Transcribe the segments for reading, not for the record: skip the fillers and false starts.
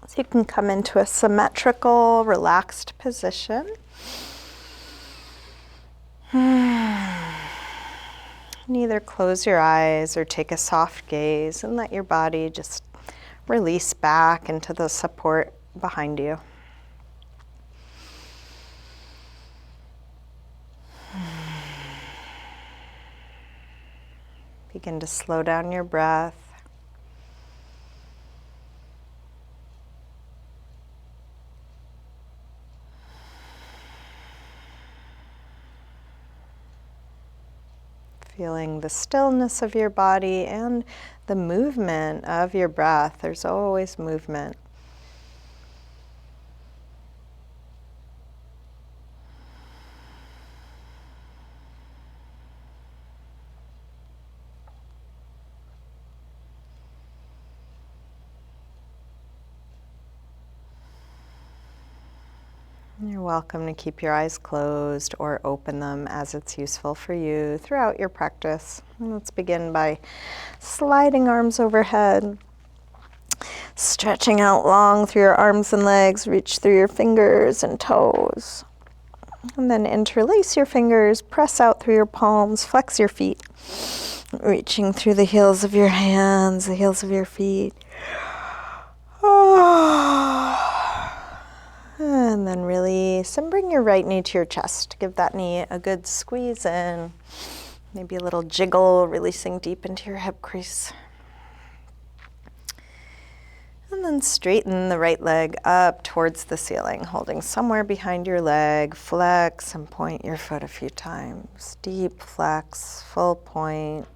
So you can come into a symmetrical, relaxed position. And either close your eyes or take a soft gaze and let your body just release back into the support behind you. Begin to slow down your breath. Feeling the stillness of your body and the movement of your breath. There's always movement. You're welcome to keep your eyes closed or open them as it's useful for you throughout your practice. And let's begin by sliding arms overhead, stretching out long through your arms and legs, reach through your fingers and toes. And then interlace your fingers, press out through your palms, flex your feet, reaching through the heels of your hands, the heels of your feet. And then release and bring your right knee to your chest. Give that knee a good squeeze in. Maybe a little jiggle, releasing deep into your hip crease. And then straighten the right leg up towards the ceiling, holding somewhere behind your leg. Flex and point your foot a few times. Deep flex, full point.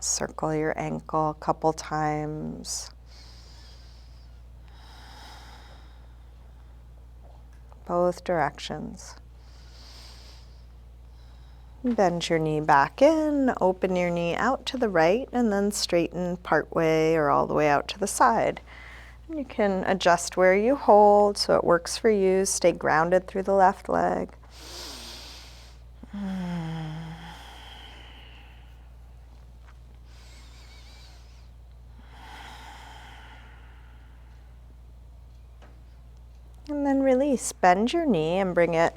Circle your ankle a couple times. Both directions. Bend your knee back in, open your knee out to the right, and then straighten part way or all the way out to the side. And you can adjust where you hold so it works for you. Stay grounded through the left leg. And then release. Bend your knee and bring it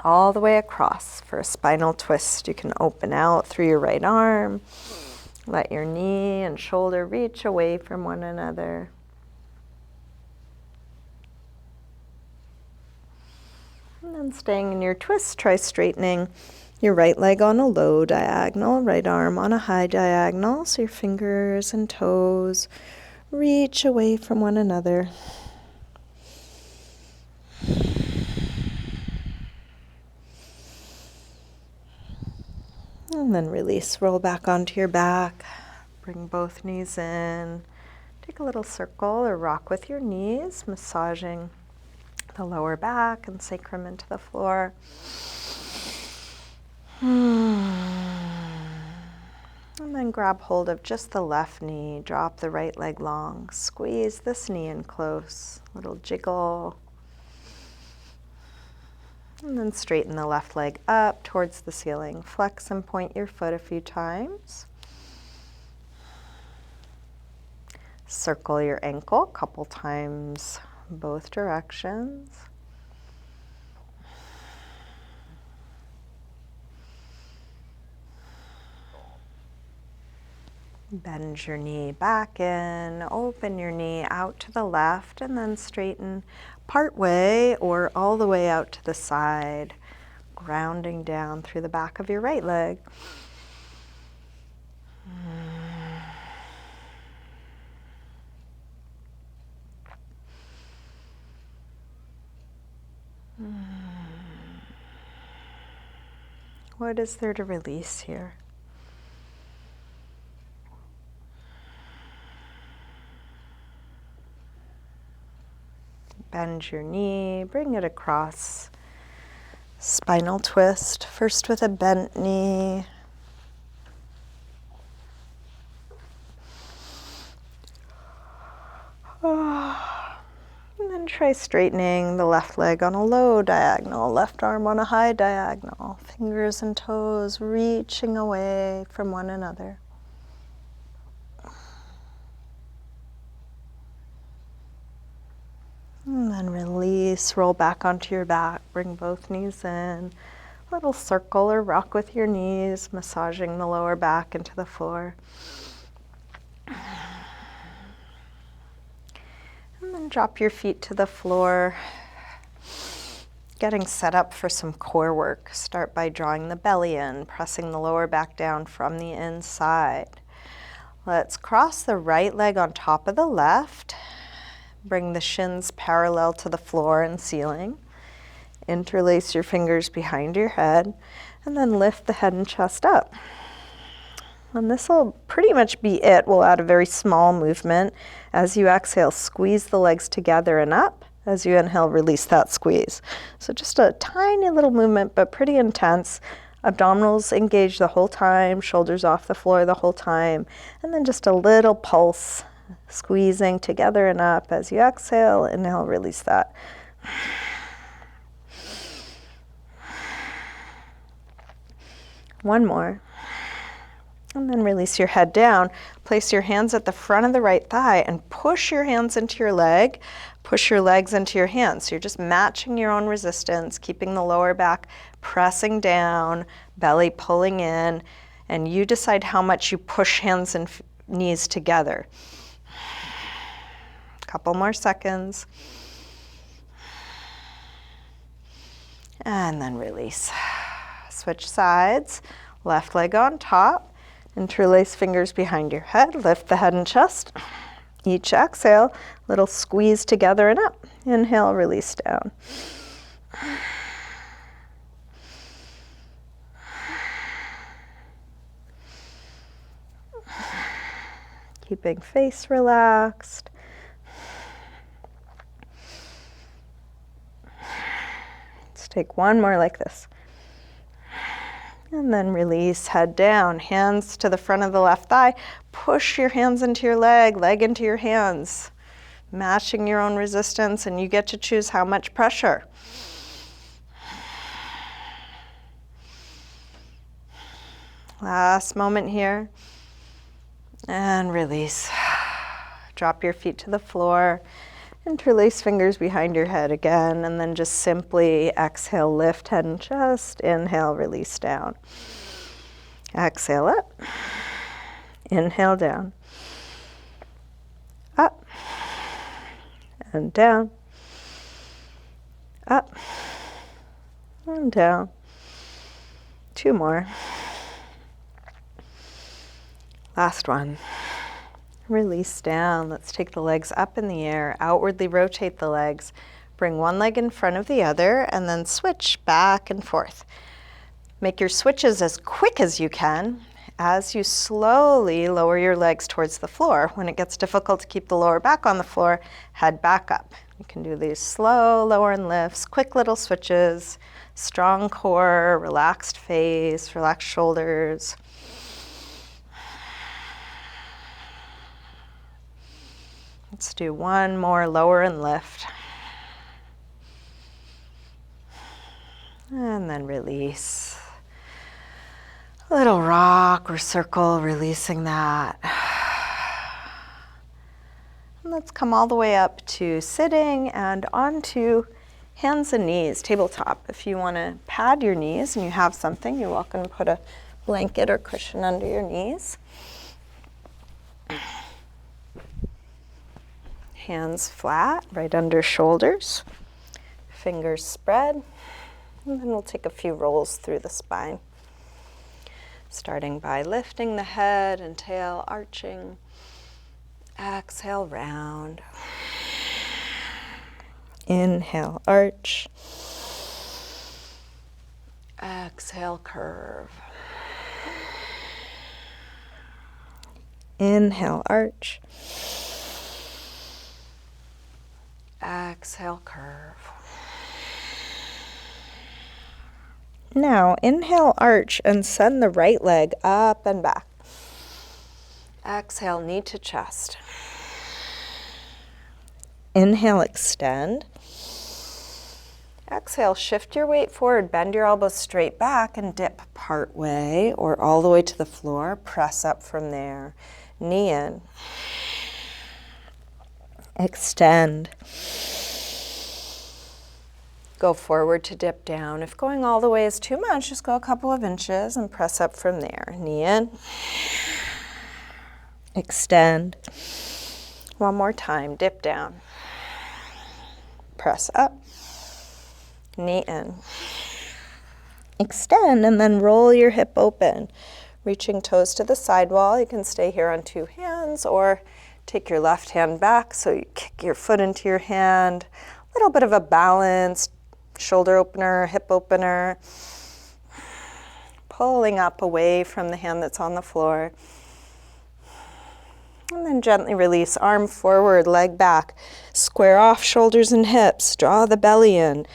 all the way across for a spinal twist. You can open out through your right arm. Let your knee and shoulder reach away from one another. And then staying in your twist, try straightening your right leg on a low diagonal, right arm on a high diagonal, so your fingers and toes reach away from one another. And then release, roll back onto your back. Bring both knees in. Take a little circle or rock with your knees, massaging the lower back and sacrum into the floor. And then grab hold of just the left knee. Drop the right leg long. Squeeze this knee in close. Little jiggle. And then straighten the left leg up towards the ceiling. Flex and point your foot a few times. Circle your ankle a couple times, both directions. Bend your knee back in, open your knee out to the left, and then straighten part way or all the way out to the side, grounding down through the back of your right leg. What is there to release here? Bend your knee, bring it across. Spinal twist, first with a bent knee. And then try straightening the left leg on a low diagonal, left arm on a high diagonal, fingers and toes reaching away from one another. And then release, roll back onto your back, bring both knees in. Little circle or rock with your knees, massaging the lower back into the floor. And then drop your feet to the floor, getting set up for some core work. Start by drawing the belly in, pressing the lower back down from the inside. Let's cross the right leg on top of the left. Bring the shins parallel to the floor and ceiling. Interlace your fingers behind your head, and then lift the head and chest up. And this will pretty much be it. We'll add a very small movement. As you exhale, squeeze the legs together and up. As you inhale, release that squeeze. So just a tiny little movement, but pretty intense. Abdominals engaged the whole time, shoulders off the floor the whole time, and then just a little pulse, squeezing together and up. As you exhale, inhale, release that. One more. And then release your head down. Place your hands at the front of the right thigh and push your hands into your leg. Push your legs into your hands. So you're just matching your own resistance, keeping the lower back pressing down, belly pulling in, and you decide how much you push hands and knees together. A couple more seconds. And then release. Switch sides. Left leg on top. Interlace fingers behind your head. Lift the head and chest. Each exhale, little squeeze together and up. Inhale, release down. Keeping face relaxed. Let's take one more like this. And then release, head down, hands to the front of the left thigh. Push your hands into your leg, leg into your hands. Matching your own resistance, and you get to choose how much pressure. Last moment here. And release. Drop your feet to the floor. Interlace fingers behind your head again, and then just simply exhale, lift head and chest. Inhale, release down. Exhale up. Inhale down. Up. And down. Up. And down. Two more. Last one. Release down. Let's take the legs up in the air. Outwardly rotate the legs. Bring one leg in front of the other and then switch back and forth. Make your switches as quick as you can as you slowly lower your legs towards the floor. When it gets difficult to keep the lower back on the floor, head back up. You can do these slow lower and lifts, quick little switches, strong core, relaxed face, relaxed shoulders. Let's do one more lower and lift. And then release. A little rock or circle, releasing that. And let's come all the way up to sitting and onto hands and knees, tabletop. If you want to pad your knees and you have something, you're welcome to put a blanket or cushion under your knees. Hands flat, right under shoulders. Fingers spread. And then we'll take a few rolls through the spine. Starting by lifting the head and tail, arching. Exhale, round. Inhale, arch. Exhale, curve. Inhale, arch. Exhale, curve. Now, inhale, arch, and send the right leg up and back. Exhale, knee to chest. Inhale, extend. Exhale, shift your weight forward, bend your elbows straight back and dip part way or all the way to the floor. Press up from there. Knee in. Extend. Go forward to dip down. If going all the way is too much, just go a couple of inches and press up from there. Knee in. Extend. One more time. Dip down. Press up. Knee in. Extend and then roll your hip open. Reaching toes to the sidewall. You can stay here on two hands or take your left hand back so you kick your foot into your hand. A little bit of a balance. Shoulder opener, hip opener. Pulling up away from the hand that's on the floor. And then gently release, arm forward, leg back. Square off shoulders and hips. Draw the belly in.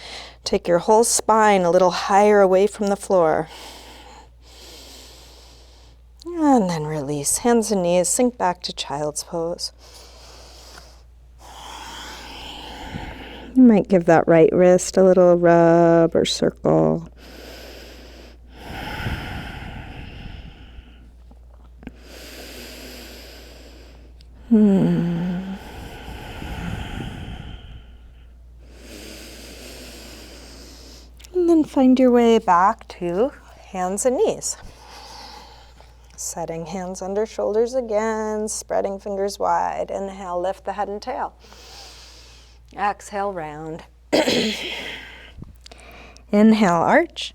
Take your whole spine a little higher away from the floor. And then release, hands and knees, sink back to child's pose. You might give that right wrist a little rub or circle. And then find your way back to hands and knees. Setting hands under shoulders again, spreading fingers wide. Inhale, lift the head and tail. Exhale, round. Inhale, arch.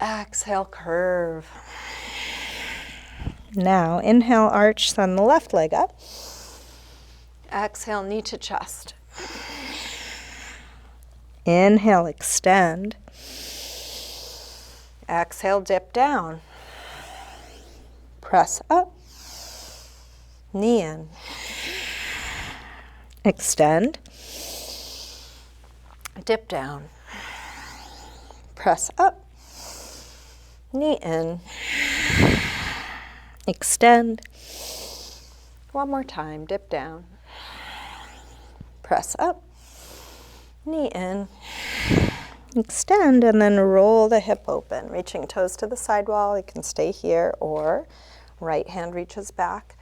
Exhale, curve. Now, inhale, arch, send the left leg up. Exhale, knee to chest. Inhale, extend. Exhale, dip down. Press up. Knee in. Extend. Dip down. Press up. Knee in. Extend. One more time. Dip down. Press up. Knee in. Extend and then roll the hip open, reaching toes to the sidewall. You can stay here or right hand reaches back.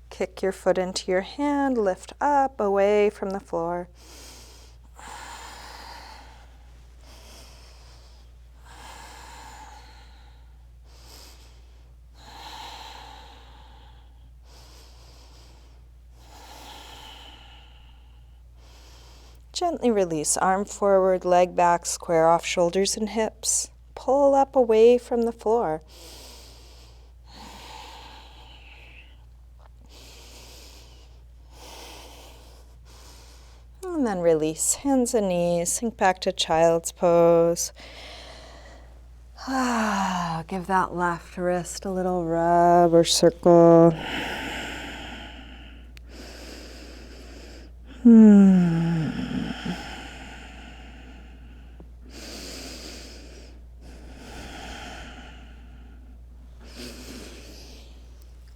Kick your foot into your hand, lift up, away from the floor. Gently release, arm forward, leg back, square off shoulders and hips. Pull up away from the floor. And then release, hands and knees, sink back to child's pose. Give that left wrist a little rub or circle.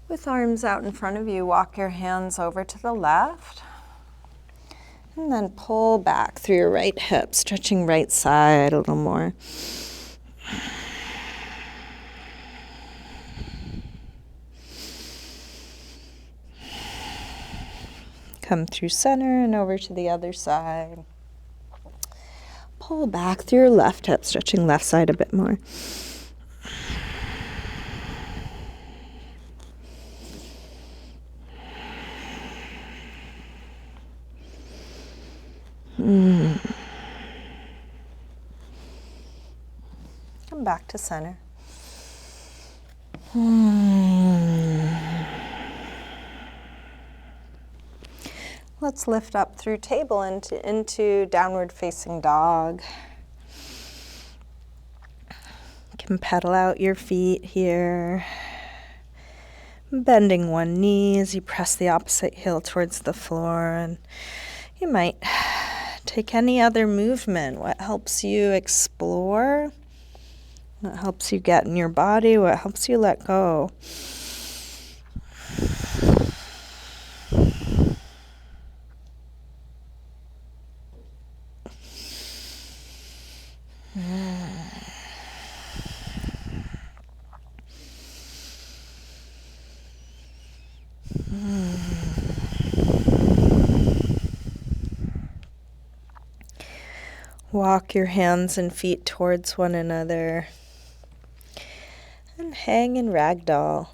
With arms out in front of you, walk your hands over to the left. And then pull back through your right hip, stretching right side a little more. Come through center and over to the other side. Pull back through your left hip, stretching left side a bit more. Come back to center. Let's lift up through table into downward facing dog. You can pedal out your feet here. Bending one knee as you press the opposite heel towards the floor. And you might take any other movement. What helps you explore? What helps you get in your body? What helps you let go? Walk your hands and feet towards one another and hang in ragdoll.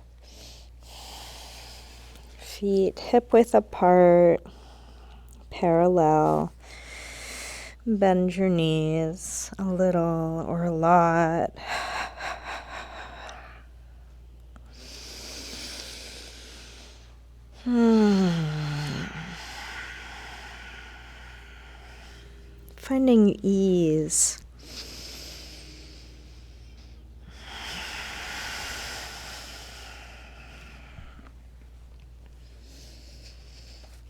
Feet hip-width apart, parallel. Bend your knees a little or a lot. Finding ease.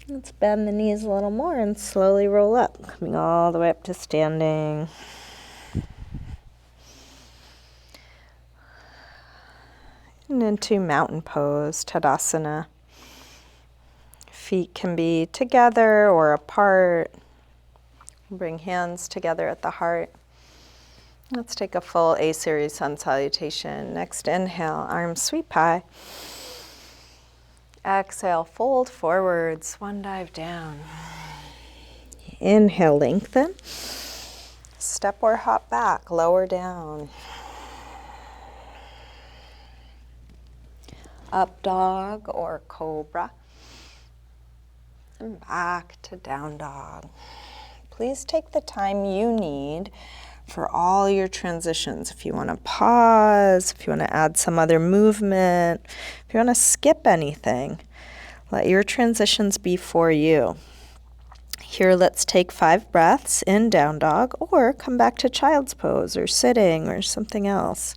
Let's bend the knees a little more and slowly roll up, coming all the way up to standing. And into mountain pose, Tadasana. Feet can be together or apart. Bring hands together at the heart. Let's take a full A-series sun salutation. Next inhale, arms sweep high. Exhale, fold forward, swan dive down. Inhale, lengthen. Step or hop back, lower down. Up dog or cobra. And back to down dog. Please take the time you need for all your transitions. If you want to pause, if you want to add some other movement, if you want to skip anything, let your transitions be for you. Here, let's take 5 breaths in down dog or come back to child's pose or sitting or something else.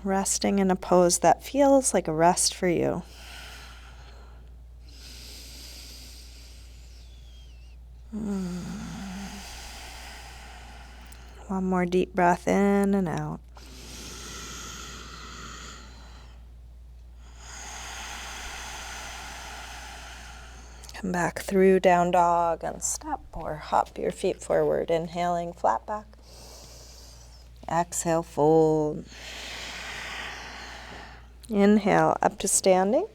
Resting in a pose that feels like a rest for you. One more deep breath in and out. Come back through down dog and step or hop your feet forward. Inhaling, flat back. Exhale, fold. Inhale, up to standing.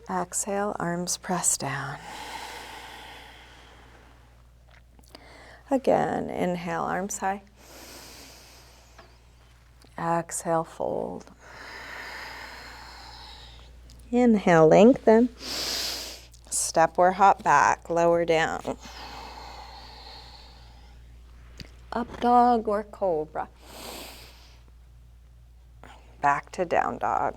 Exhale, arms press down. Again, inhale, arms high. Exhale, fold. Inhale, lengthen. Step or hop back, lower down. Up dog or cobra. Back to down dog.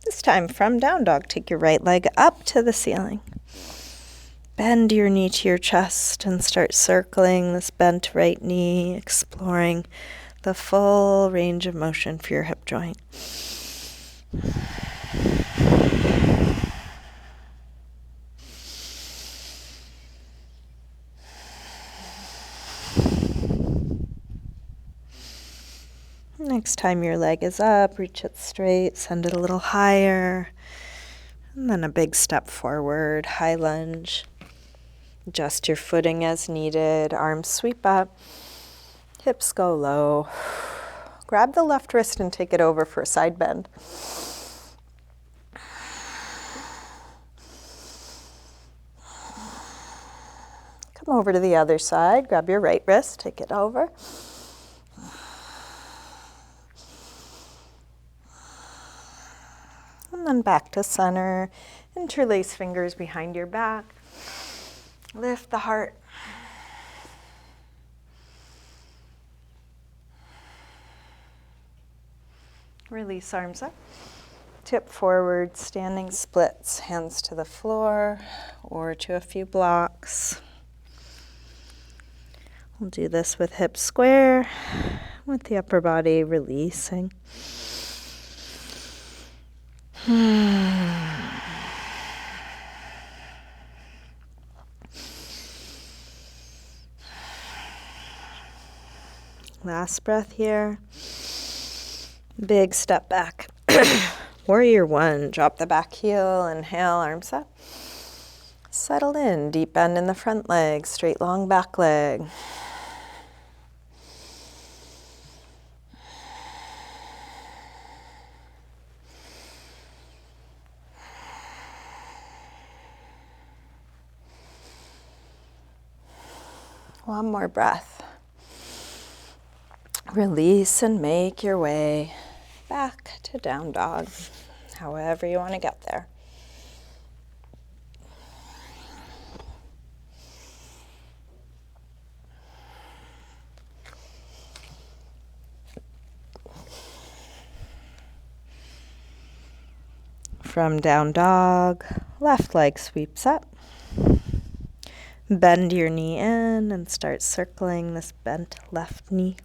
This time from down dog, take your right leg up to the ceiling. Bend your knee to your chest and start circling this bent right knee, exploring the full range of motion for your hip joint. Next time your leg is up, reach it straight, send it a little higher, and then a big step forward, high lunge. Adjust your footing as needed, arms sweep up, hips go low. Grab the left wrist and take it over for a side bend. Come over to the other side, grab your right wrist, take it over. And then back to center. Interlace fingers behind your back. Lift the heart. Release arms up. Tip forward, standing splits, hands to the floor or to a few blocks. We'll do this with hips square, with the upper body releasing. Last breath here. Big step back. Warrior one. Drop the back heel. Inhale, arms up. Settle in. Deep bend in the front leg. Straight long back leg. One more breath. Release and make your way back to down dog, however you want to get there. From down dog, left leg sweeps up. Bend your knee in and start circling this bent left knee.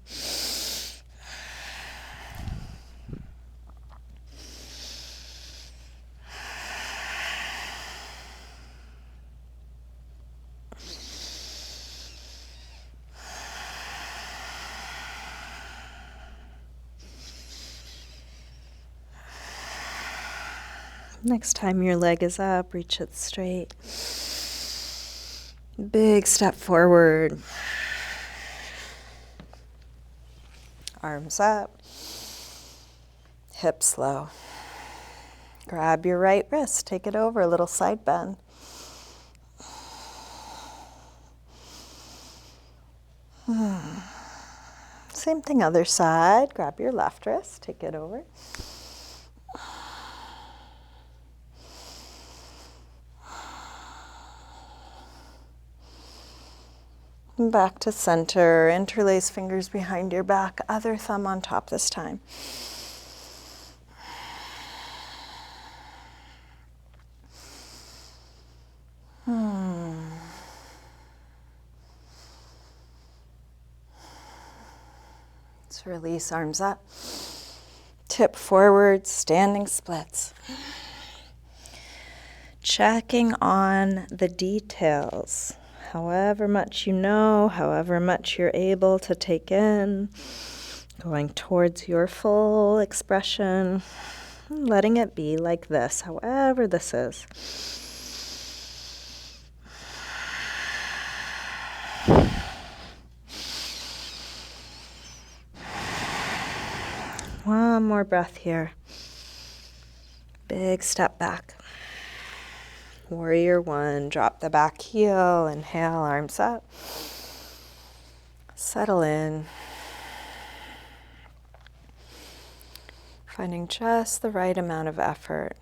Next time your leg is up, reach it straight. Big step forward. Arms up. Hips low. Grab your right wrist, take it over, a little side bend. Same thing, other side. Grab your left wrist, take it over. And back to center. Interlace fingers behind your back. Other thumb on top this time. Let's release, arms up. Tip forward, standing splits. Checking on the details. However much you know, however much you're able to take in, going towards your full expression, letting it be like this, however this is. One more breath here. Big step back. Warrior one, drop the back heel, inhale, arms up. Settle in. Finding just the right amount of effort.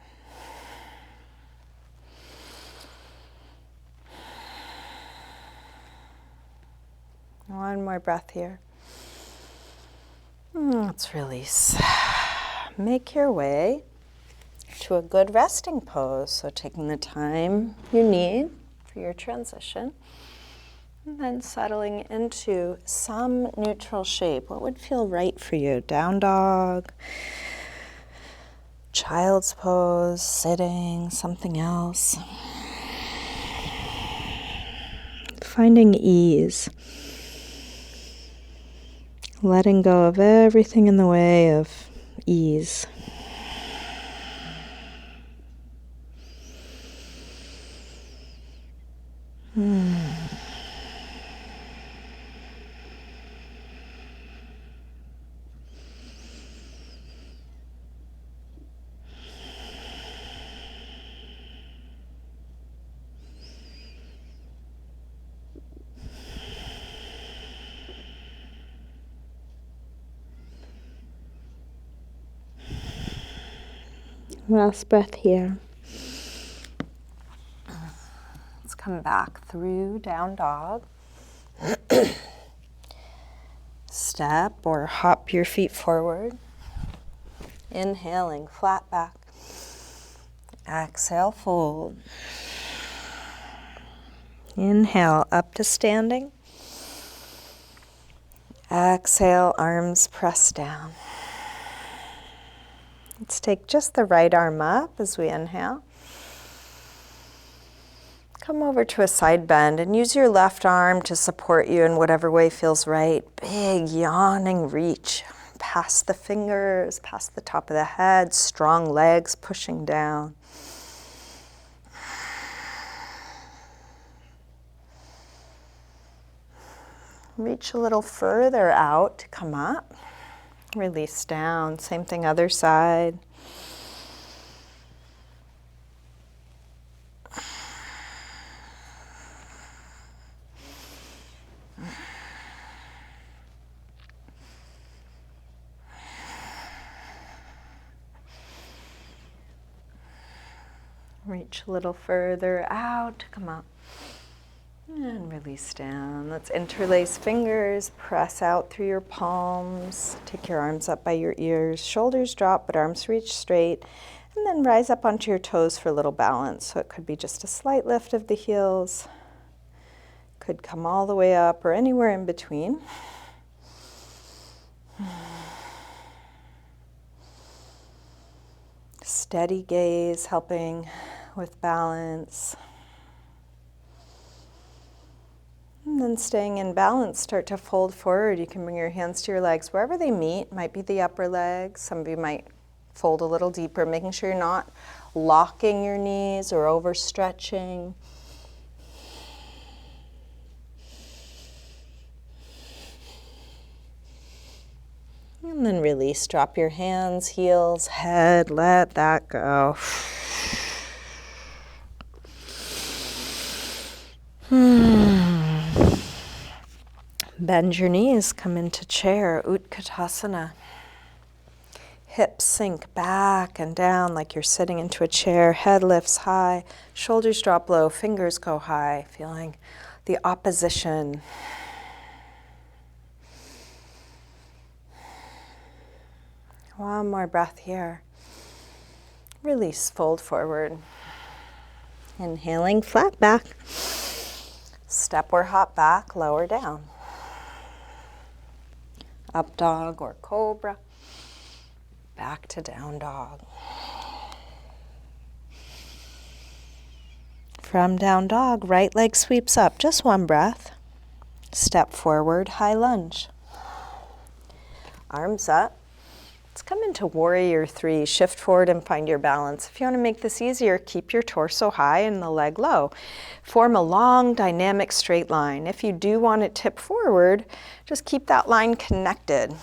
One more breath here. Let's release. Make your way to a good resting pose. So taking the time you need for your transition. And then settling into some neutral shape. What would feel right for you? Down dog, child's pose, sitting, something else. Finding ease. Letting go of everything in the way of ease. Last breath here. Let's come back through down dog. Step or hop your feet forward. Inhaling, flat back. Exhale, fold. Inhale, up to standing. Exhale, arms press down. Let's take just the right arm up as we inhale. Come over to a side bend and use your left arm to support you in whatever way feels right. Big yawning reach past the fingers, past the top of the head, strong legs pushing down. Reach a little further out to come up. Release down. Same thing, other side. Reach a little further out, come up. And release down. Let's interlace fingers, press out through your palms. Take your arms up by your ears. Shoulders drop, but arms reach straight. And then rise up onto your toes for a little balance. So it could be just a slight lift of the heels. Could come all the way up or anywhere in between. Steady gaze, helping with balance. And then staying in balance, start to fold forward. You can bring your hands to your legs wherever they meet. Might be the upper leg. Some of you might fold a little deeper, making sure you're not locking your knees or overstretching. And then release. Drop your hands, heels, head. Let that go. Bend your knees, come into chair, Utkatasana. Hips sink back and down like you're sitting into a chair. Head lifts high, shoulders drop low, fingers go high, feeling the opposition. One more breath here. Release, fold forward. Inhaling, flat back. Step or hop back, lower down. Up dog or cobra. Back to down dog. From down dog, right leg sweeps up. Just one breath. Step forward, high lunge. Arms up. Let's come into warrior three. Shift forward and find your balance. If you want to make this easier, keep your torso high and the leg low. Form a long, dynamic straight line. If you do want to tip forward, just keep that line connected.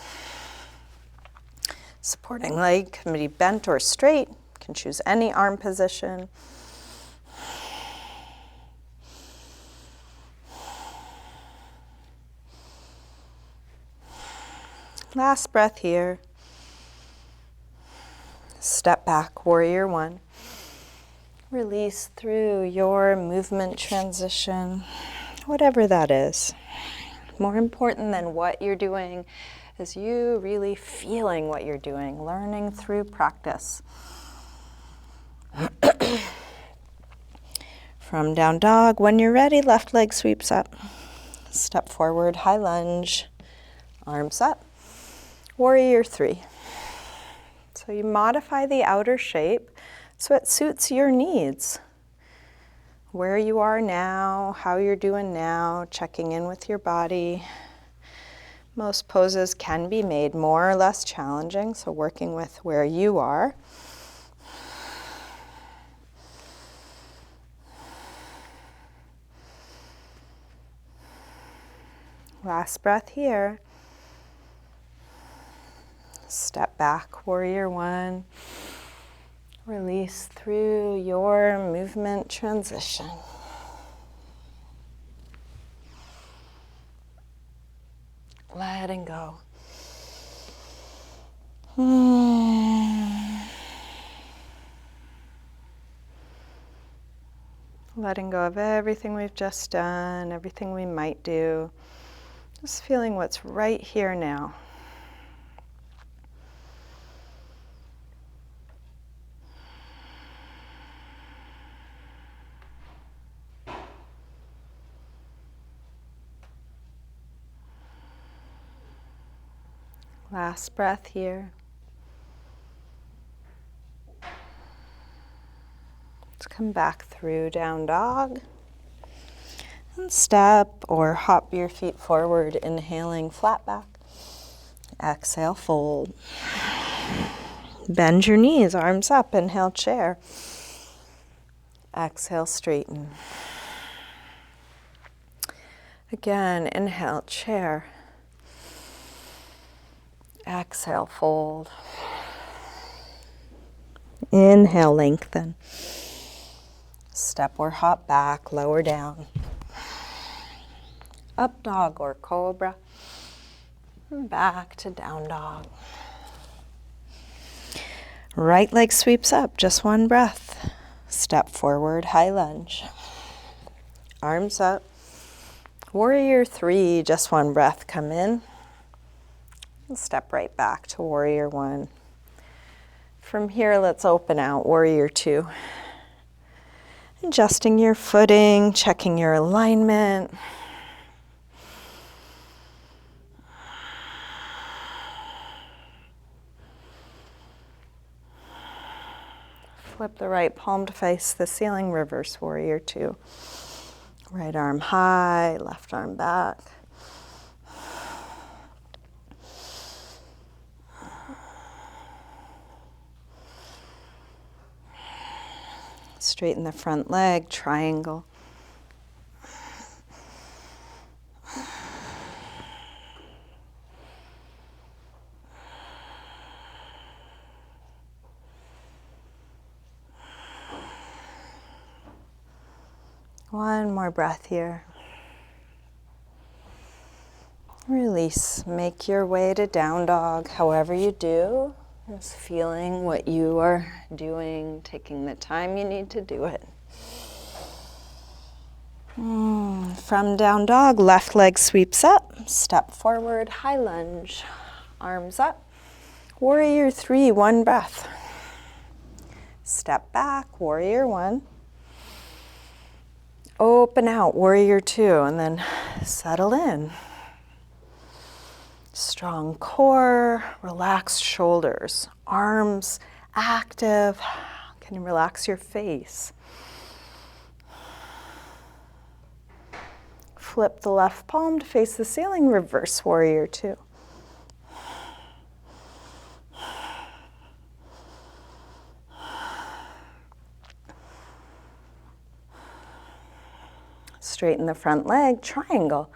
Supporting leg can be bent or straight. You can choose any arm position. Last breath here. Step back, warrior one. Release through your movement transition, whatever that is. More important than what you're doing is you really feeling what you're doing, learning through practice. From down dog, when you're ready, left leg sweeps up. Step forward, high lunge, arms up. Warrior three. So you modify the outer shape so it suits your needs. Where you are now, how you're doing now, checking in with your body. Most poses can be made more or less challenging, so working with where you are. Last breath here. Step back, warrior one. Release through your movement transition. Letting go. Letting go of everything we've just done, everything we might do. Just feeling what's right here now. Last breath here. Let's come back through down dog. And step or hop your feet forward, inhaling flat back. Exhale, fold. Bend your knees, arms up, inhale, chair. Exhale, straighten. Again, inhale, chair. Exhale, fold. Inhale, lengthen. Step or hop back, lower down. Up dog or cobra. And back to down dog. Right leg sweeps up, just one breath. Step forward, high lunge. Arms up. Warrior 3, just one breath, come in. And step right back to Warrior 1. From here, let's open out, Warrior 2. Adjusting your footing, checking your alignment. Flip the right palm to face the ceiling, reverse Warrior 2. Right arm high, left arm back. Straighten the front leg, triangle. One more breath here. Release. Make your way to down dog, however you do. Just feeling what you are doing, taking the time you need to do it. From down dog, left leg sweeps up. Step forward, high lunge. Arms up. Warrior 3, one breath. Step back, Warrior 1. Open out, Warrior 2, and then settle in. Strong core, relaxed shoulders, arms active. Can you relax your face? Flip the left palm to face the ceiling, reverse Warrior 2. Straighten the front leg, triangle.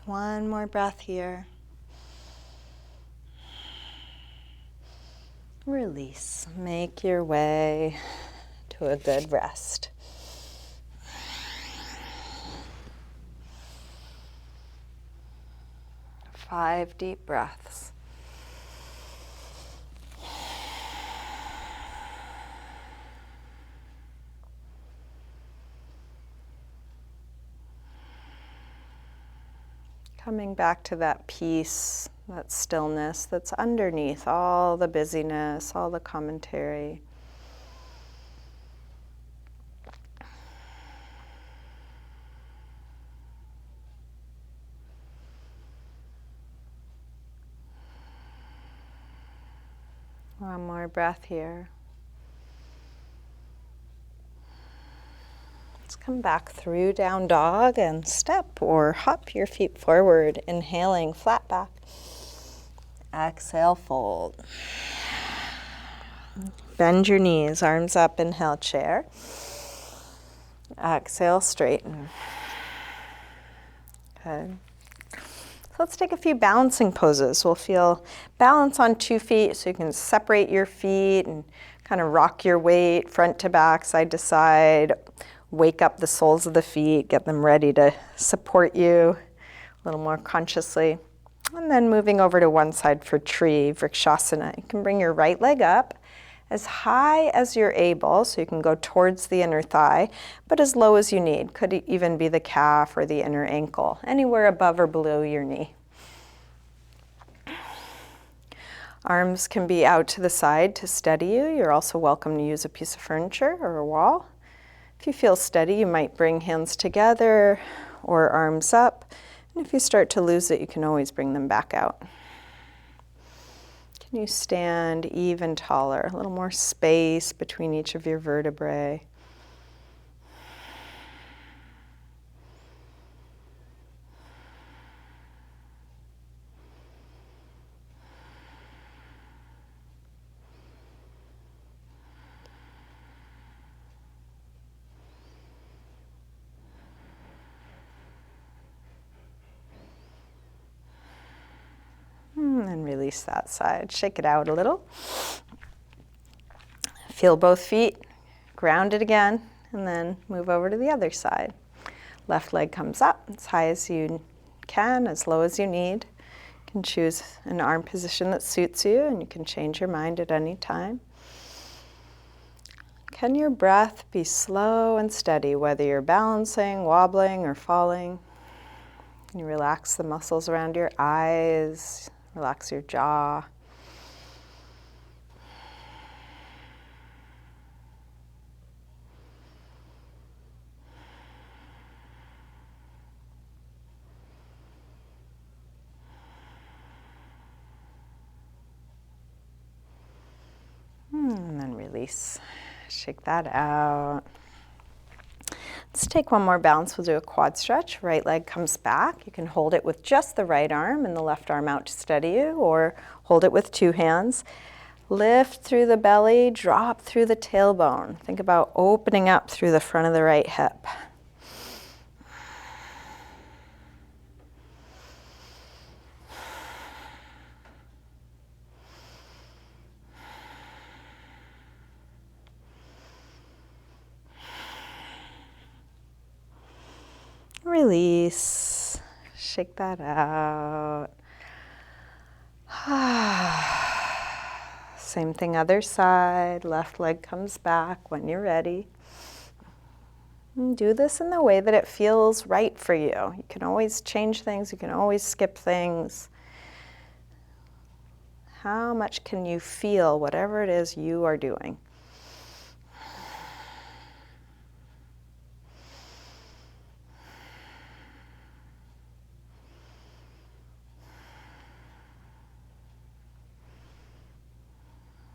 One more breath here. Release. Make your way to a good rest. Five deep breaths. Coming back to that peace, that stillness that's underneath all the busyness, all the commentary. One more breath here. Let's come back through down dog and step or hop your feet forward, inhaling flat back. Exhale, fold. Bend your knees, arms up, inhale, chair. Exhale, straighten. Good. So let's take a few balancing poses. We'll feel balance on 2 feet, so you can separate your feet and kind of rock your weight front to back, side to side. Wake up the soles of the feet, get them ready to support you a little more consciously. And then moving over to one side for tree, Vrikshasana. You can bring your right leg up as high as you're able, so you can go towards the inner thigh, but as low as you need. Could even be the calf or the inner ankle, anywhere above or below your knee. Arms can be out to the side to steady you. You're also welcome to use a piece of furniture or a wall. If you feel steady, you might bring hands together or arms up. And if you start to lose it, you can always bring them back out. Can you stand even taller? A little more space between each of your vertebrae. And then release that side. Shake it out a little. Feel both feet. Ground it again. And then move over to the other side. Left leg comes up as high as you can, as low as you need. You can choose an arm position that suits you, and you can change your mind at any time. Can your breath be slow and steady, whether you're balancing, wobbling, or falling? Can you relax the muscles around your eyes, relax your jaw? And then release. Shake that out. Let's take one more bounce. We'll do a quad stretch. Right leg comes back. You can hold it with just the right arm and the left arm out to steady you, or hold it with two hands. Lift through the belly, drop through the tailbone. Think about opening up through the front of the right hip. Release. Shake that out. Same thing, other side. Left leg comes back when you're ready. And do this in the way that it feels right for you. You can always change things. You can always skip things. How much can you feel whatever it is you are doing?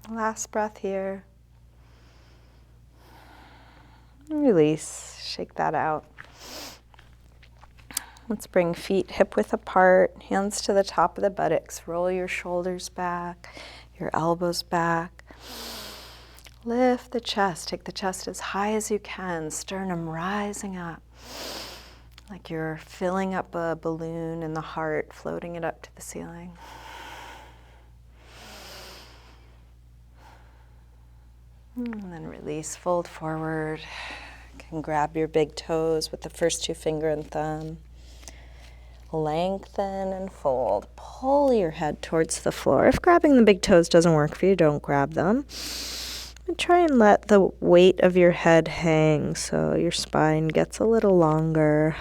Last breath here. Release. Shake that out. Let's bring feet hip width apart, hands to the top of the buttocks. Roll your shoulders back, your elbows back. Lift the chest. Take the chest as high as you can. Sternum rising up. Like you're filling up a balloon in the heart, floating it up to the ceiling. And then release, fold forward. You can grab your big toes with the first two finger and thumb. Lengthen and fold. Pull your head towards the floor. If grabbing the big toes doesn't work for you, don't grab them. And try and let the weight of your head hang so your spine gets a little longer.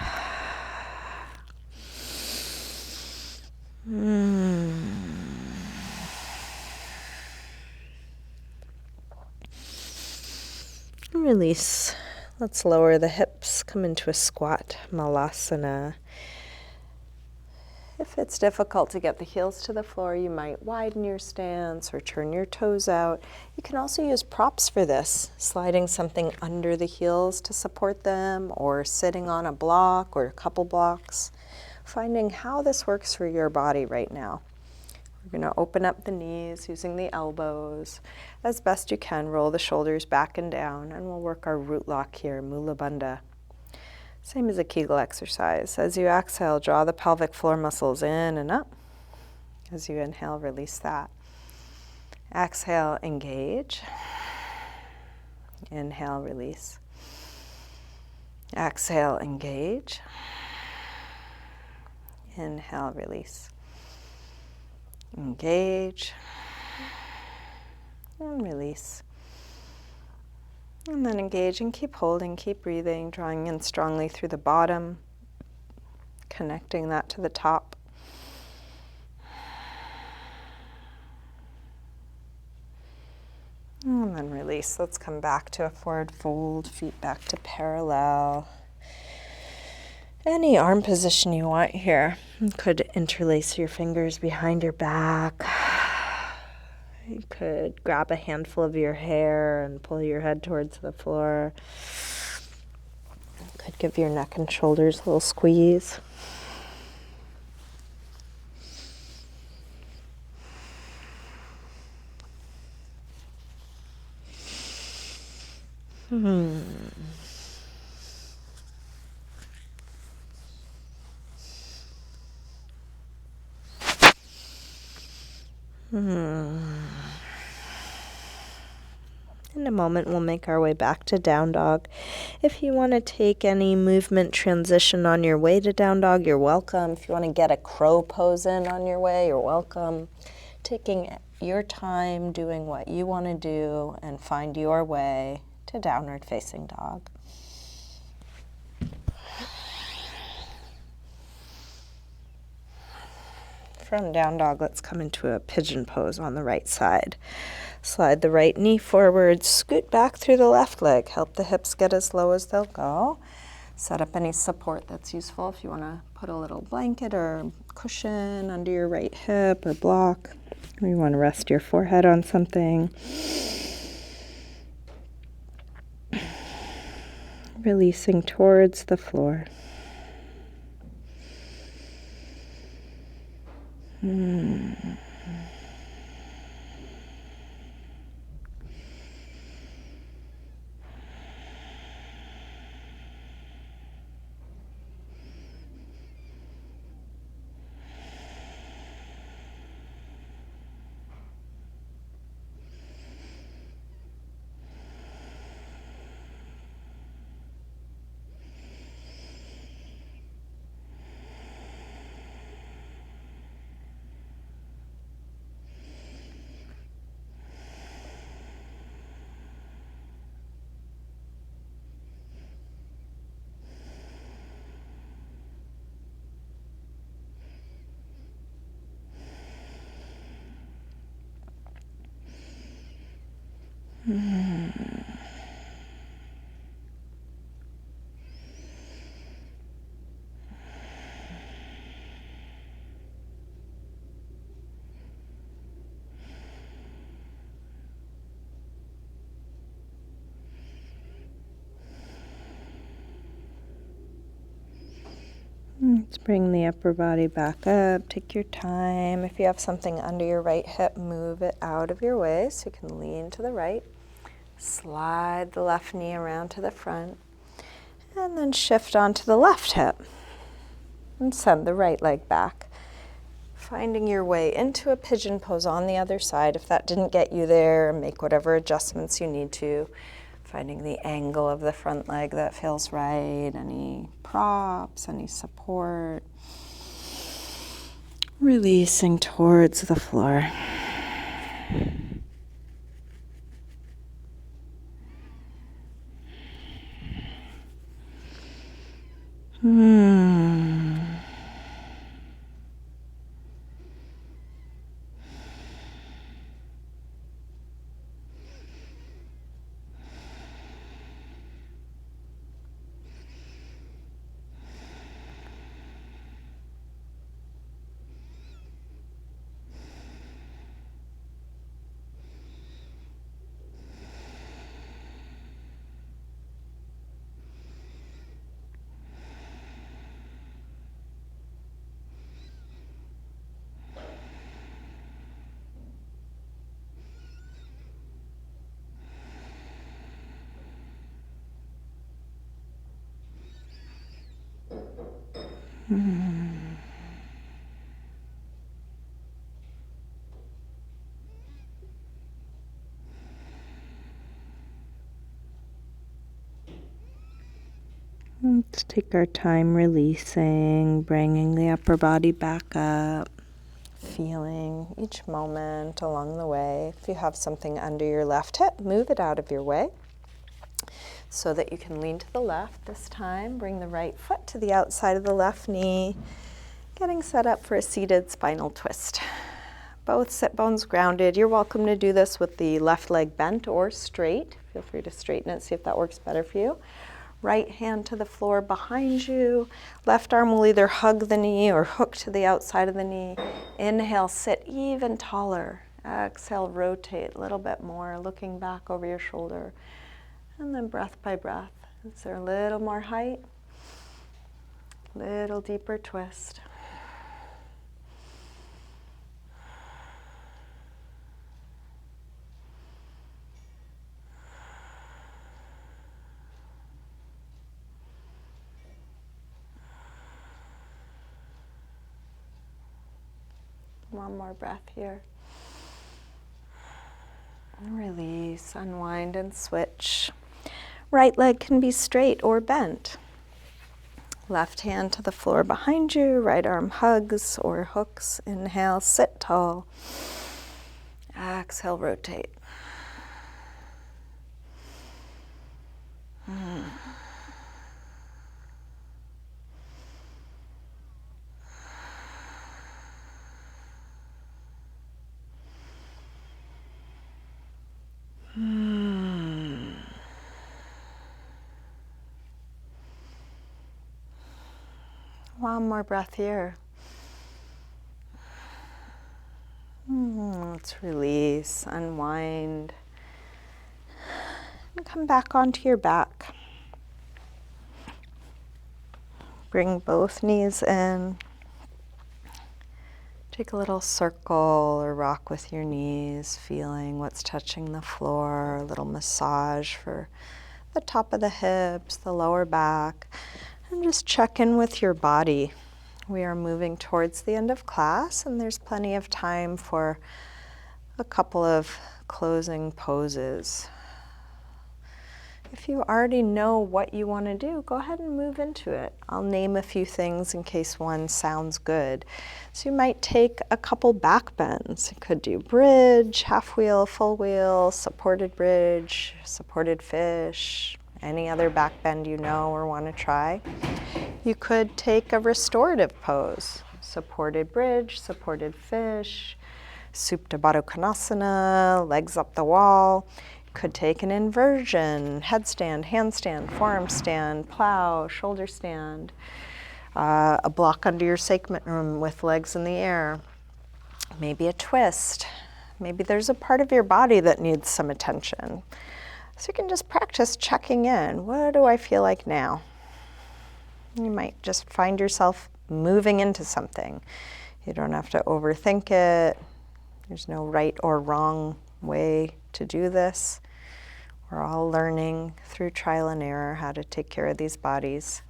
Release. Let's lower the hips, come into a squat, malasana. If it's difficult to get the heels to the floor, you might widen your stance or turn your toes out. You can also use props for this, sliding something under the heels to support them, or sitting on a block or a couple blocks, finding how this works for your body right now. We're going to open up the knees using the elbows. As best you can, roll the shoulders back and down, and we'll work our root lock here, Mula Bandha. Same as a Kegel exercise. As you exhale, draw the pelvic floor muscles in and up. As you inhale, release that. Exhale, engage. Inhale, release. Exhale, engage. Inhale, release. Engage. And release. And then engage and keep holding, keep breathing, drawing in strongly through the bottom, connecting that to the top. And then release. Let's come back to a forward fold, feet back to parallel. Any arm position you want here. You could interlace your fingers behind your back. You could grab a handful of your hair and pull your head towards the floor. You could give your neck and shoulders a little squeeze. In a moment, we'll make our way back to down dog. If you want to take any movement transition on your way to down dog, you're welcome. If you want to get a crow pose in on your way, you're welcome. Taking your time, doing what you want to do, and find your way to downward facing dog. From down dog, let's come into a pigeon pose on the right side. Slide the right knee forward, scoot back through the left leg. Help the hips get as low as they'll go. Set up any support that's useful. If you want to put a little blanket or cushion under your right hip or block, or you want to rest your forehead on something. Releasing towards the floor. Let's bring the upper body back up. Take your time. If you have something under your right hip, move it out of your way so you can lean to the right. Slide the left knee around to the front. And then shift onto the left hip. And send the right leg back. Finding your way into a pigeon pose on the other side. If that didn't get you there, make whatever adjustments you need to. Finding the angle of the front leg that feels right, any props, any support. Releasing towards the floor. Let's take our time releasing, bringing the upper body back up, feeling each moment along the way. If you have something under your left hip, move it out of your way so that you can lean to the left this time. Bring the right foot to the outside of the left knee, getting set up for a seated spinal twist. Both sit bones grounded. You're welcome to do this with the left leg bent or straight. Feel free to straighten it, see if that works better for you. Right hand to the floor behind you. Left arm will either hug the knee or hook to the outside of the knee. Inhale, sit even taller. Exhale, rotate a little bit more, looking back over your shoulder. And then breath by breath. Is there a little more height? Little deeper twist. One more breath here. Release, unwind, and switch. Right leg can be straight or bent. Left hand to the floor behind you, right arm hugs or hooks. Inhale, sit tall. Exhale, rotate. One more breath here. Let's release, unwind, and come back onto your back. Bring both knees in. Take a little circle or rock with your knees, feeling what's touching the floor, a little massage for the top of the hips, the lower back, and just check in with your body. We are moving towards the end of class, and there's plenty of time for a couple of closing poses. If you already know what you want to do, go ahead and move into it. I'll name a few things in case one sounds good. So you might take a couple back bends. You could do bridge, half wheel, full wheel, supported bridge, supported fish, any other back bend you know or want to try. You could take a restorative pose, supported bridge, supported fish, Supta Baddha Konasana, legs up the wall. Could take an inversion, headstand, handstand, forearm stand, plow, shoulder stand, a block under your sacrum with legs in the air, maybe a twist. Maybe there's a part of your body that needs some attention. So you can just practice checking in. What do I feel like now? You might just find yourself moving into something. You don't have to overthink it. There's no right or wrong way to do this. We're all learning through trial and error how to take care of these bodies.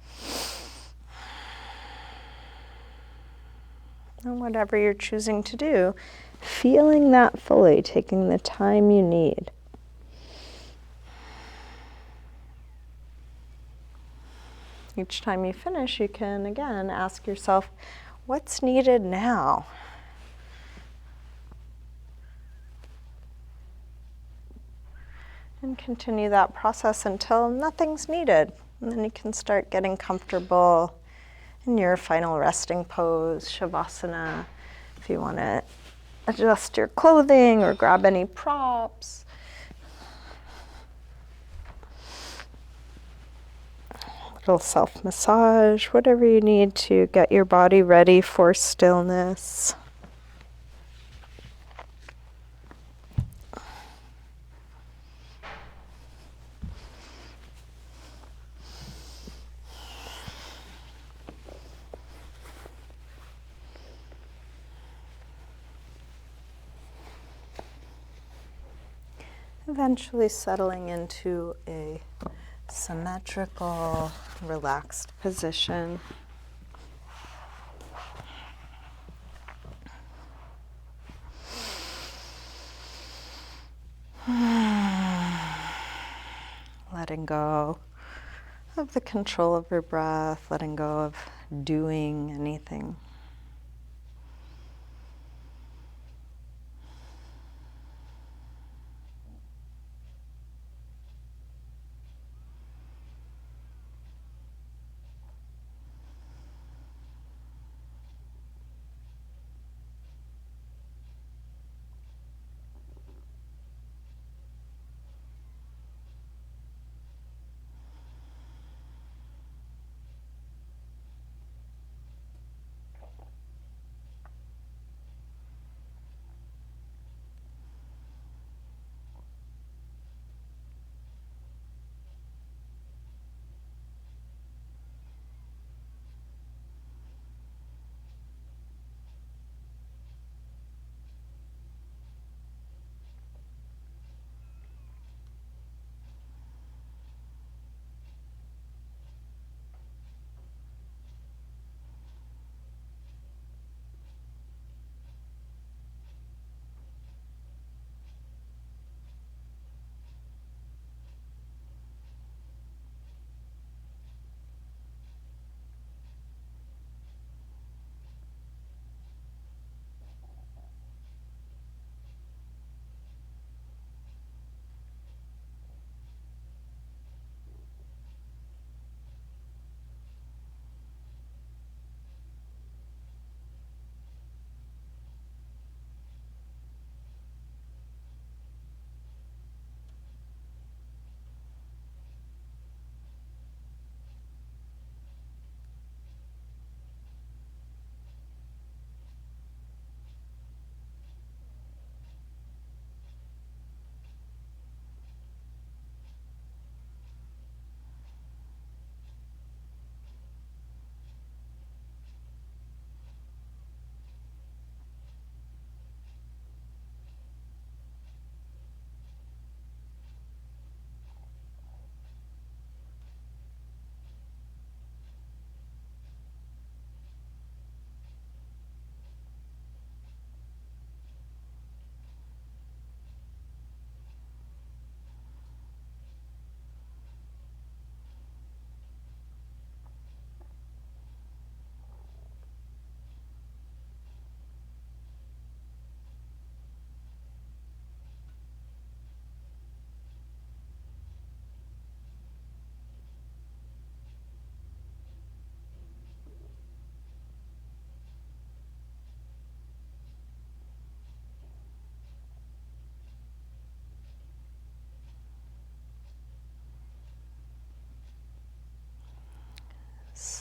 And whatever you're choosing to do, feeling that fully, taking the time you need. Each time you finish, you can again ask yourself, what's needed now? And continue that process until nothing's needed. And then you can start getting comfortable in your final resting pose, Shavasana. If you want to adjust your clothing or grab any props. Little self-massage, whatever you need to get your body ready for stillness. Eventually settling into a symmetrical, relaxed position. Letting go of the control of your breath, letting go of doing anything.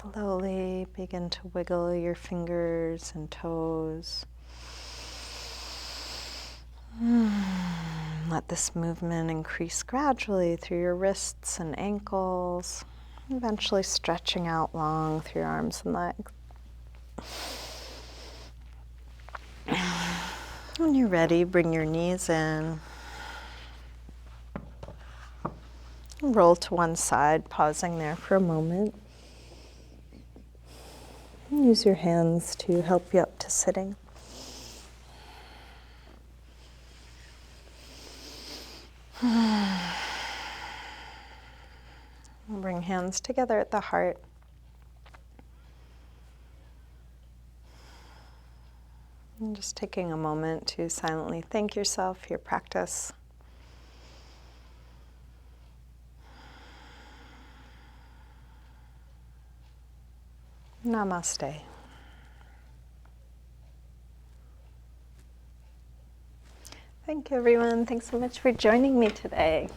Slowly begin to wiggle your fingers and toes. Let this movement increase gradually through your wrists and ankles, eventually stretching out long through your arms and legs. When you're ready, bring your knees in. Roll to one side, pausing there for a moment. Use your hands to help you up to sitting. Bring hands together at the heart. And just taking a moment to silently thank yourself for your practice. Namaste. Thank you, everyone. Thanks so much for joining me today.